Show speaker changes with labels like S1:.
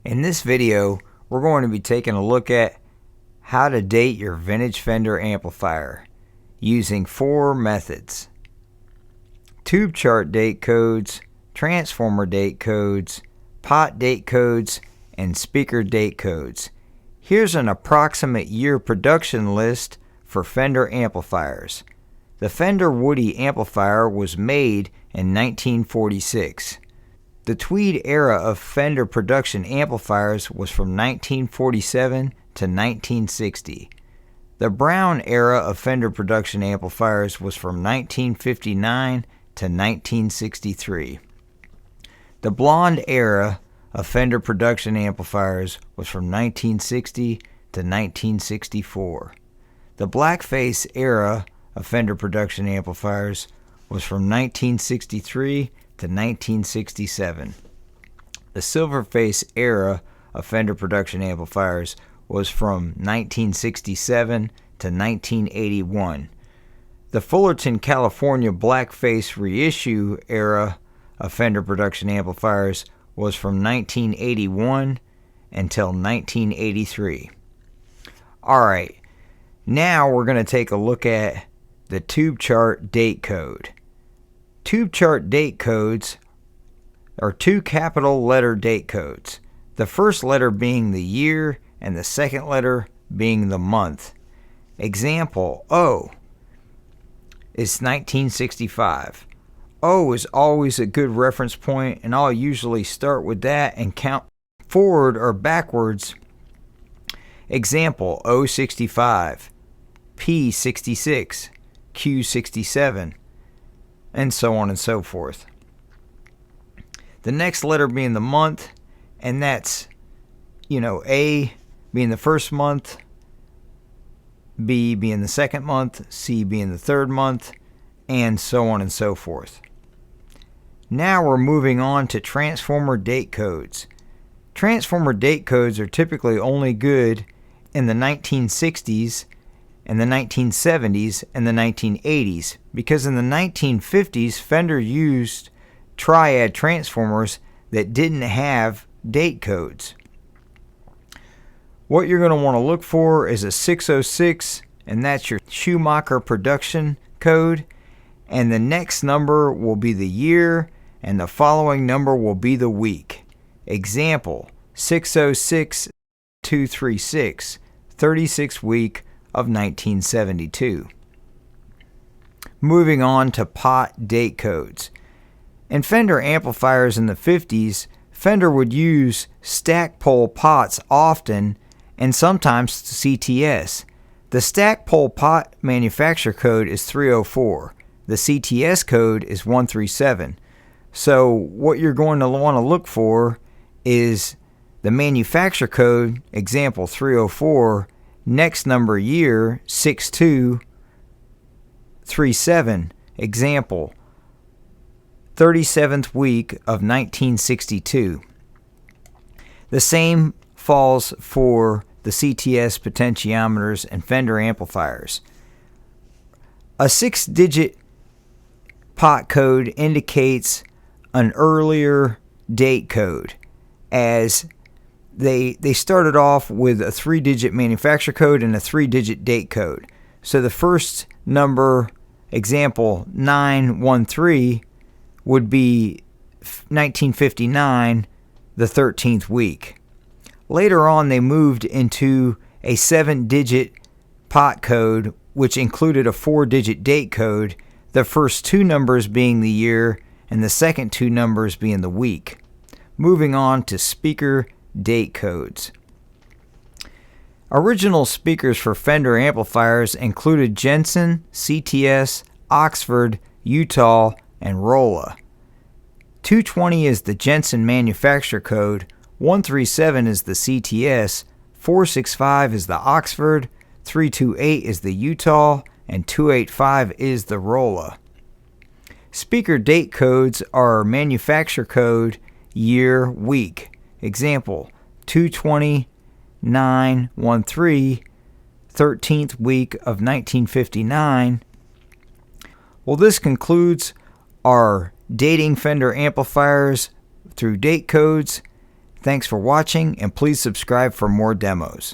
S1: In this video, we're going to be taking a look at how to date your vintage Fender amplifier using 4 methods: tube chart date codes, transformer date codes, pot date codes, and speaker date codes. Here's an approximate year production list for Fender amplifiers. The Fender Woody amplifier was made in 1946. The Tweed era of Fender production amplifiers was from 1947 to 1960. The Brown era of Fender production amplifiers was from 1959 to 1963. The Blonde era of Fender production amplifiers was from 1960 to 1964. The Blackface era of Fender production amplifiers was from 1963 to 1967. The Silverface era of Fender production amplifiers was from 1967 to 1981. The Fullerton, California Blackface reissue era of Fender production amplifiers was from 1981 until 1983. Alright, now we're going to take a look at the tube chart date code. Tube chart date codes are 2 capital letter date codes, the first letter being the year and the second letter being the month. Example, O is 1965. O is always a good reference point, and I'll usually start with that and count forward or backwards. Example, O65, P66, Q67, and so on and so forth. The next letter being the month, and that's, A being the first month, B being the second month, C being the third month, and so on and so forth. Now we're moving on to transformer date codes. Transformer date codes are typically only good in the 1960s and the 1970s and the 1980s, because in the 1950s Fender used triad transformers that didn't have date codes. What you're going to want to look for is a 606, and that's your Schumacher production code, and the next number will be the year and the following number will be the week. Example, 606236, 36th week of 1972. Moving on to pot date codes. In Fender amplifiers in the 50s, Fender would use stack pole pots often, and sometimes CTS. The stack pole pot manufacturer code is 304. The CTS code is 137. So what you're going to want to look for is the manufacturer code, example 304, next number year 6237, example 37th week of 1962. The same falls for the CTS potentiometers and Fender amplifiers. A 6-digit pot code indicates an earlier date code, as they started off with a 3-digit manufacturer code and a 3-digit date code. So the first number, example 913, would be 1959, the 13th week. Later on, they moved into a 7-digit pot code, which included a 4-digit date code, the first 2 numbers being the year and the second 2 numbers being the week. Moving on to speaker date codes. Original speakers for Fender amplifiers included Jensen, CTS, Oxford, Utah, and Rolla. 220 is the Jensen manufacturer code, 137 is the CTS, 465 is the Oxford, 328 is the Utah, and 285 is the Rolla. Speaker date codes are manufacturer code, year, week. Example, 220-913, 13th week of 1959. Well, this concludes our dating Fender amplifiers through date codes. Thanks for watching, and please subscribe for more demos.